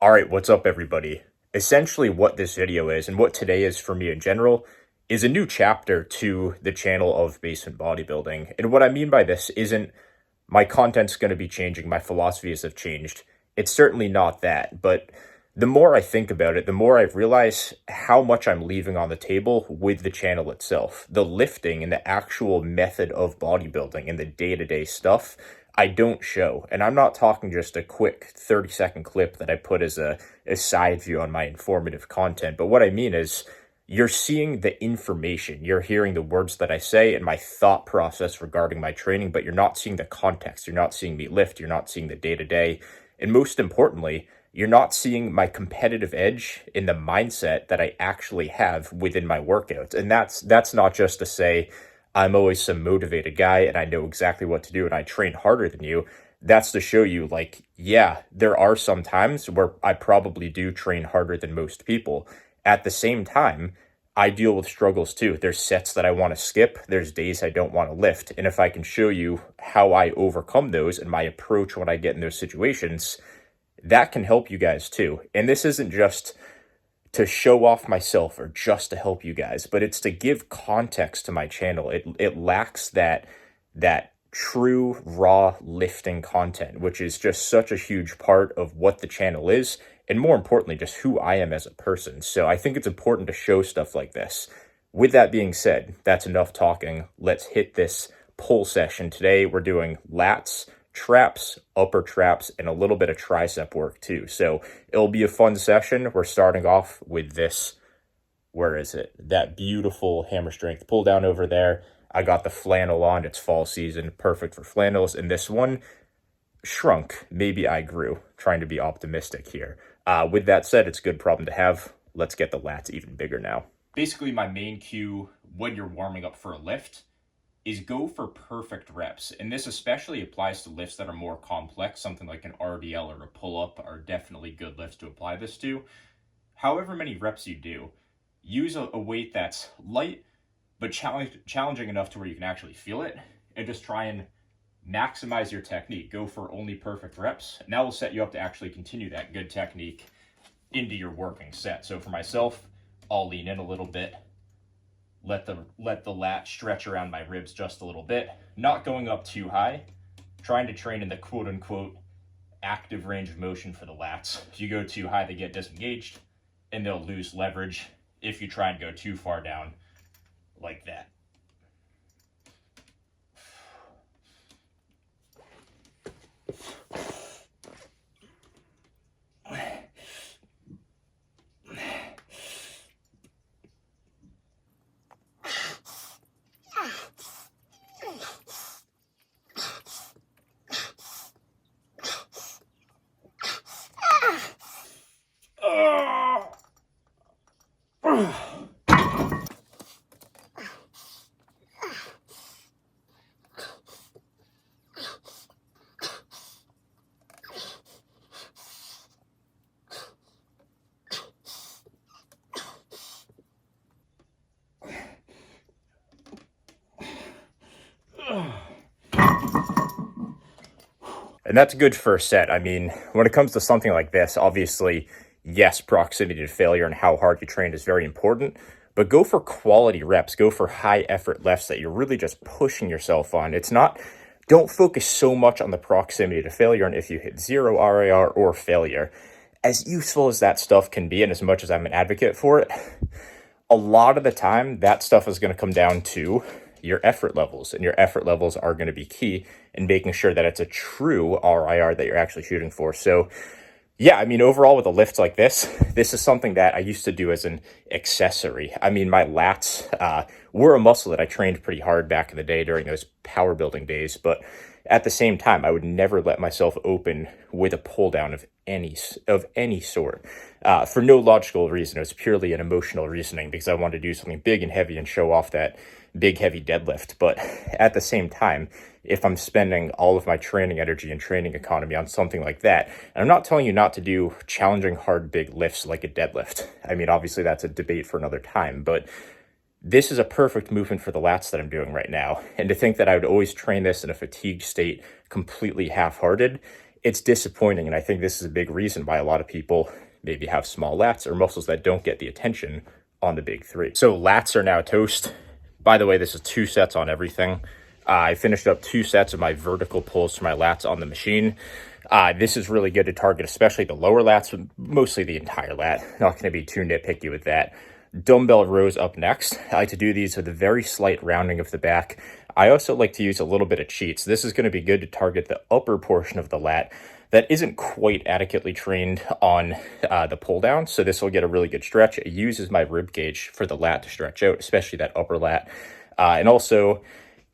All right, what's up, everybody? Essentially, what this video is, and what today is for me in general, is a new chapter to the channel of Basement Bodybuilding. And what I mean by this isn't my content's going to be changing, my philosophies have changed. It's certainly not that. But the more I think about it, the more I realize how much I'm leaving on the table with the channel itself. The lifting and the actual method of bodybuilding and the day-to-day stuff I don't show. And I'm not talking just a quick 30-second clip that I put as a side view on my informative content. But what I mean is you're seeing the information, you're hearing the words that I say and my thought process regarding my training, but you're not seeing the context. You're not seeing me lift. You're not seeing the day-to-day. And most importantly, you're not seeing my competitive edge in the mindset that I actually have within my workouts. And that's not just to say I'm always some motivated guy and I know exactly what to do and I train harder than you. That's to show you, like, yeah, there are some times where I probably do train harder than most people. At the same time, I deal with struggles too. There's sets that I want to skip. There's days I don't want to lift. And if I can show you how I overcome those and my approach when I get in those situations, that can help you guys too. And this isn't just to show off myself or just to help you guys, but it's to give context to my channel. It lacks that true raw lifting content, which is just such a huge part of what the channel is, and more importantly, just who I am as a person. So I think it's important to show stuff like this. With that being said, that's enough talking. Let's hit this pull session. Today we're doing lats, traps, upper traps, and a little bit of tricep work too. So it'll be a fun session. We're starting off with this, where is it? That beautiful hammer strength pull down over there. I got the flannel on. It's fall season, perfect for flannels. And this one shrunk. Maybe I grew, trying to be optimistic here. With that said, it's a good problem to have. Let's get the lats even bigger now. Basically, my main cue when you're warming up for a lift is go for perfect reps. And this especially applies to lifts that are more complex. Something like an RDL or a pull-up are definitely good lifts to apply this to. However many reps you do, use a weight that's light, but challenging enough to where you can actually feel it, and just try and maximize your technique. Go for only perfect reps. And that will set you up to actually continue that good technique into your working set. So for myself, I'll lean in a little bit, let the lat stretch around my ribs just a little bit, not going up too high, trying to train in the quote-unquote active range of motion for the lats. If you go too high, they get disengaged, and they'll lose leverage if you try and go too far down like that. And that's a good first set. I mean, when it comes to something like this, obviously, yes, proximity to failure and how hard you train is very important, but go for quality reps. Go for high effort lifts that you're really just pushing yourself on. It's not, don't focus so much on the proximity to failure and if you hit zero RIR or failure. As useful as that stuff can be, and as much as I'm an advocate for it, a lot of the time that stuff is going to come down to your effort levels, and your effort levels are going to be key in making sure that it's a true RIR that you're actually shooting for. So yeah, I mean, overall with a lift like this is something that I used to do as an accessory. I mean, my lats were a muscle that I trained pretty hard back in the day during those power building days, but at the same time, I would never let myself open with a pull down of any sort for no logical reason. It was purely an emotional reasoning because I wanted to do something big and heavy and show off that big heavy deadlift. But at the same time, if I'm spending all of my training energy and training economy on something like that, and I'm not telling you not to do challenging hard big lifts like a deadlift. I mean, obviously that's a debate for another time, but this is a perfect movement for the lats that I'm doing right now. And to think that I would always train this in a fatigued state, completely half-hearted, it's disappointing. And I think this is a big reason why a lot of people maybe have small lats or muscles that don't get the attention on the big three. So lats are now toast. By the way, this is 2 sets on everything. I finished up 2 sets of my vertical pulls for my lats on the machine. This is really good to target, especially the lower lats, but mostly the entire lat. Not going to be too nitpicky with that. Dumbbell rows up next. I like to do these with a very slight rounding of the back. I also like to use a little bit of cheats. This is going to be good to target the upper portion of the lat that isn't quite adequately trained on the pull down. So this will get a really good stretch. It uses my rib cage for the lat to stretch out, especially that upper lat. And also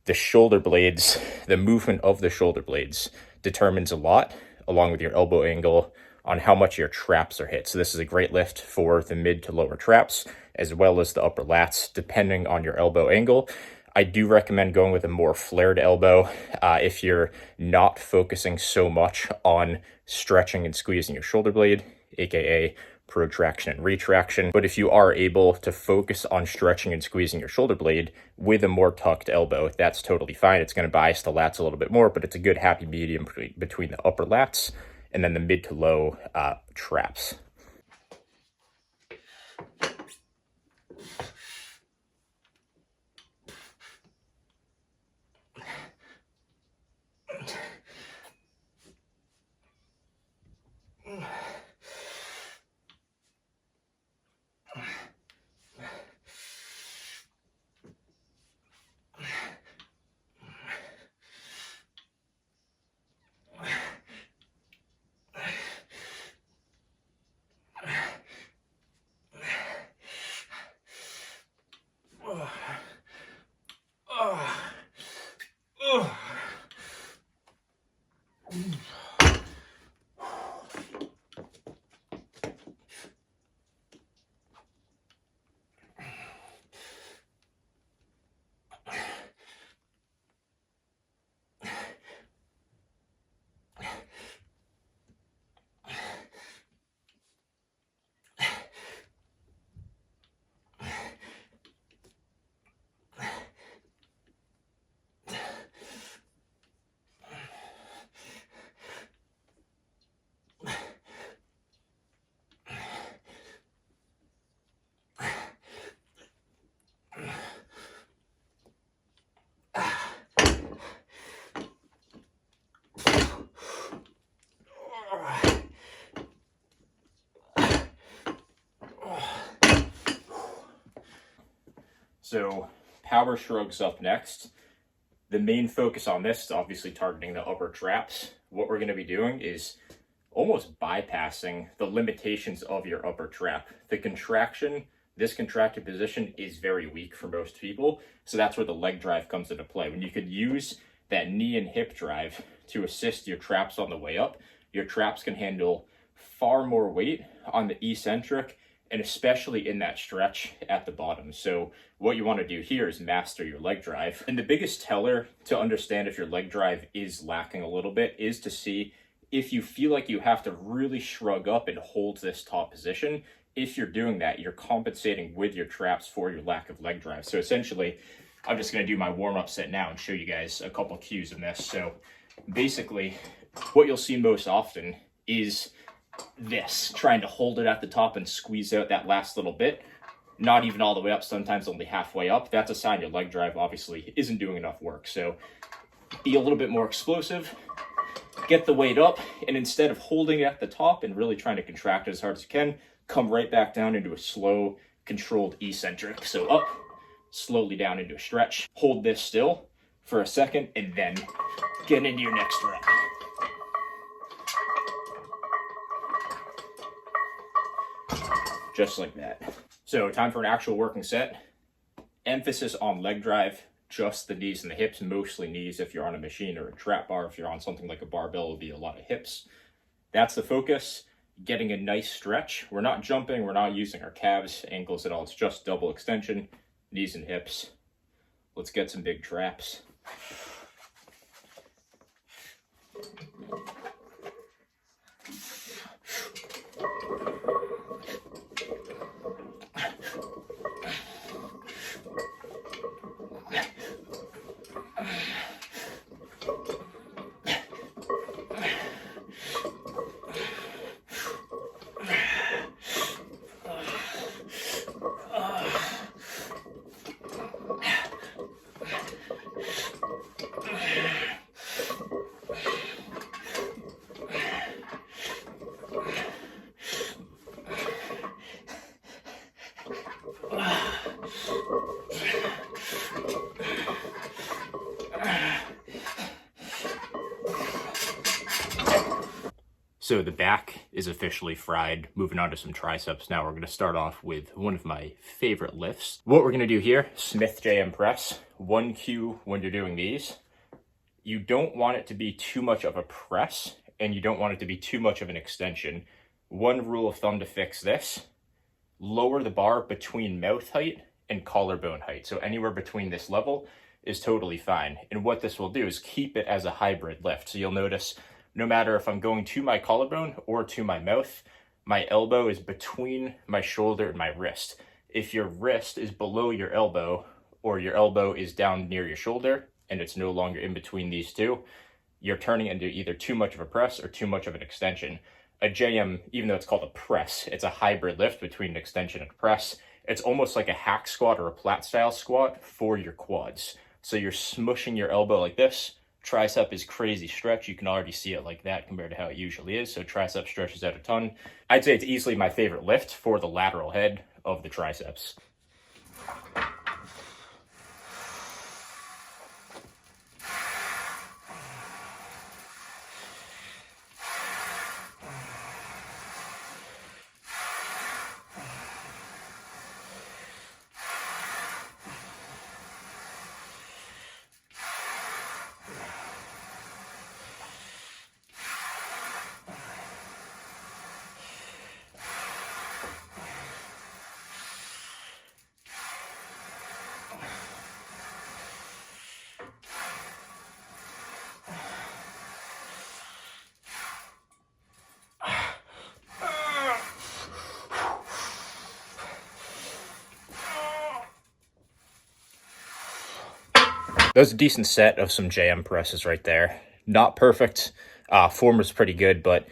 the shoulder blades, the movement of the shoulder blades determines a lot, along with your elbow angle, on how much your traps are hit. So this is a great lift for the mid to lower traps, as well as the upper lats, depending on your elbow angle. I do recommend going with a more flared elbow if you're not focusing so much on stretching and squeezing your shoulder blade, aka protraction and retraction. But if you are able to focus on stretching and squeezing your shoulder blade with a more tucked elbow, that's totally fine. It's going to bias the lats a little bit more, but it's a good happy medium between the upper lats and then the mid to low traps. So power shrugs up next. The main focus on this is obviously targeting the upper traps. What we're going to be doing is almost bypassing the limitations of your upper trap. The contraction, this contracted position is very weak for most people. So that's where the leg drive comes into play. When you could use that knee and hip drive to assist your traps on the way up, your traps can handle far more weight on the eccentric and especially in that stretch at the bottom. So what you want to do here is master your leg drive. And the biggest teller to understand if your leg drive is lacking a little bit is to see if you feel like you have to really shrug up and hold this top position. If you're doing that, you're compensating with your traps for your lack of leg drive. So essentially, I'm just going to do my warm-up set now and show you guys a couple cues in this. So basically, what you'll see most often is this, trying to hold it at the top and squeeze out that last little bit. Not even all the way up, sometimes only halfway up. That's a sign your leg drive obviously isn't doing enough work. So be a little bit more explosive, get the weight up, and instead of holding it at the top and really trying to contract it as hard as you can, come right back down into a slow, controlled eccentric. So up, slowly down into a stretch. Hold this still for a second, and then get into your next rep. Just like that. So time for an actual working set. Emphasis on leg drive, just the knees and the hips, mostly knees if you're on a machine or a trap bar. If you're on something like a barbell, it'll be a lot of hips. That's the focus. Getting a nice stretch. We're not jumping, we're not using our calves, ankles at all. It's just double extension, knees and hips. Let's get some big traps. So the back is officially fried. Moving on to some triceps now. We're going to start off with one of my favorite lifts. What we're going to do here, Smith JM press. 1Q when you're doing these. You don't want it to be too much of a press, and you don't want it to be too much of an extension. One rule of thumb to fix this, lower the bar between mouth height and collarbone height. So anywhere between this level is totally fine. And what this will do is keep it as a hybrid lift. So you'll notice no matter if I'm going to my collarbone or to my mouth, my elbow is between my shoulder and my wrist. If your wrist is below your elbow or your elbow is down near your shoulder and it's no longer in between these two, you're turning into either too much of a press or too much of an extension. A JM, even though it's called a press, it's a hybrid lift between an extension and a press. It's almost like a hack squat or a plat style squat for your quads. So you're smushing your elbow like this. Tricep is crazy stretch. You can already see it like that compared to how it usually is. So tricep stretches out a ton. I'd say it's easily my favorite lift for the lateral head of the triceps. That was a decent set of some JM presses right there. Not perfect. Form was pretty good, but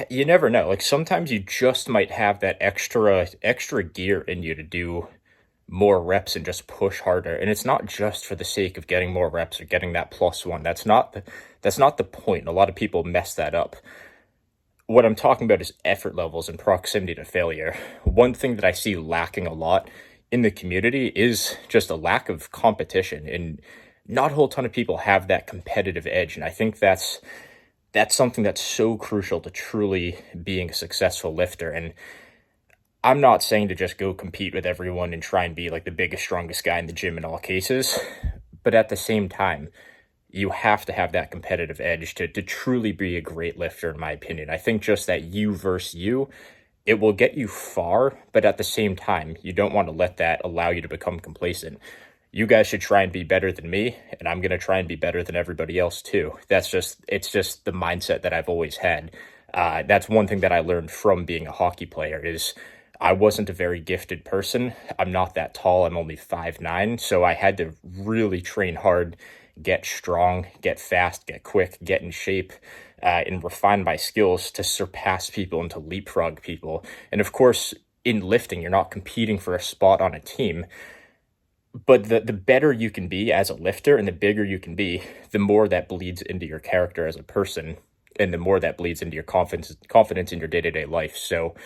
you never know. Like sometimes you just might have that extra gear in you to do more reps and just push harder. And it's not just for the sake of getting more reps or getting that +1. That's not the point. A lot of people mess that up. What I'm talking about is effort levels and proximity to failure. One thing that I see lacking a lot in the community is just a lack of competition, and not a whole ton of people have that competitive edge. And I think that's something that's so crucial to truly being a successful lifter. And I'm not saying to just go compete with everyone and try and be like the biggest, strongest guy in the gym in all cases, but at the same time, you have to have that competitive edge to truly be a great lifter, in my opinion. I think just that you versus you, it will get you far, but at the same time, you don't want to let that allow you to become complacent. You guys should try and be better than me, and I'm going to try and be better than everybody else too. It's just the mindset that I've always had. That's one thing that I learned from being a hockey player is I wasn't a very gifted person. I'm not that tall. I'm only 5'9", so I had to really train hard, get strong, get fast, get quick, get in shape, and refine my skills to surpass people and to leapfrog people. And of course, in lifting, you're not competing for a spot on a team. But the better you can be as a lifter and the bigger you can be, the more that bleeds into your character as a person, and the more that bleeds into your confidence in your day-to-day life. So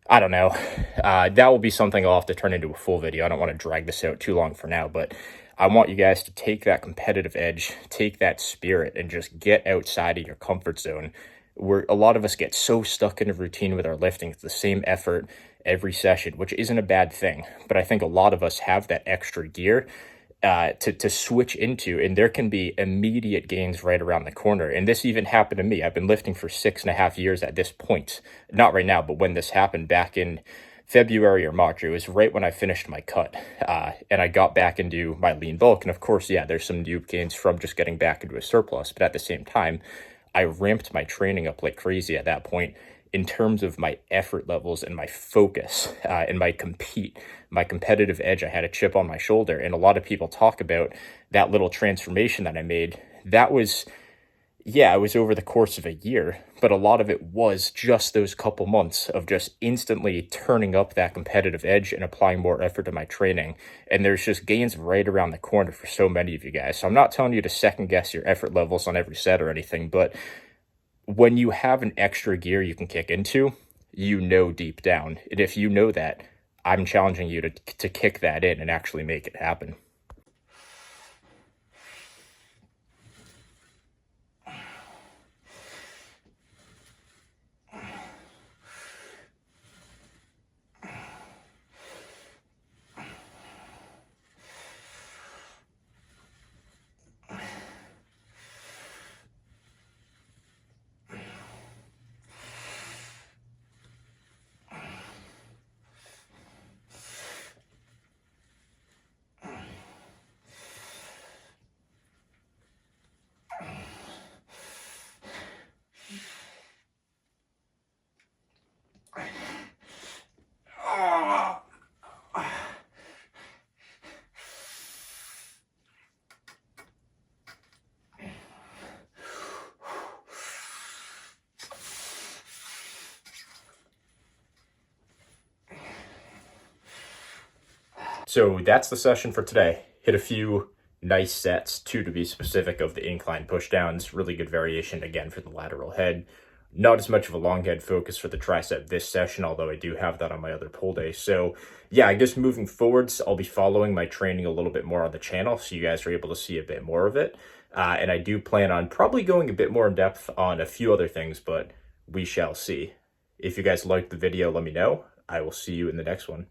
I don't know. That will be something I'll have to turn into a full video. I don't want to drag this out too long for now, but I want you guys to take that competitive edge, take that spirit, and just get outside of your comfort zone. Where a lot of us get so stuck in a routine with our lifting. It's the same effort every session, which isn't a bad thing. But I think a lot of us have that extra gear to switch into, and there can be immediate gains right around the corner. And this even happened to me. I've been lifting for 6.5 years at this point. Not right now, but when this happened back in February or March, it was right when I finished my cut, and I got back into my lean bulk. And of course, yeah, there's some new gains from just getting back into a surplus. But at the same time, I ramped my training up like crazy at that point in terms of my effort levels and my focus and my competitive edge. I had a chip on my shoulder, and a lot of people talk about that little transformation that I made. That was, yeah, it was over the course of a year, but a lot of it was just those couple months of just instantly turning up that competitive edge and applying more effort to my training. And there's just gains right around the corner for so many of you guys. So I'm not telling you to second guess your effort levels on every set or anything, but when you have an extra gear you can kick into, you know deep down. And if you know that, I'm challenging you to kick that in and actually make it happen. So that's the session for today. Hit a few nice sets, 2 to be specific, of the incline pushdowns. Really good variation again for the lateral head. Not as much of a long head focus for the tricep this session, although I do have that on my other pull day. So yeah, I guess moving forwards, I'll be following my training a little bit more on the channel, so you guys are able to see a bit more of it. And I do plan on probably going a bit more in depth on a few other things, but we shall see. If you guys liked the video, let me know. I will see you in the next one.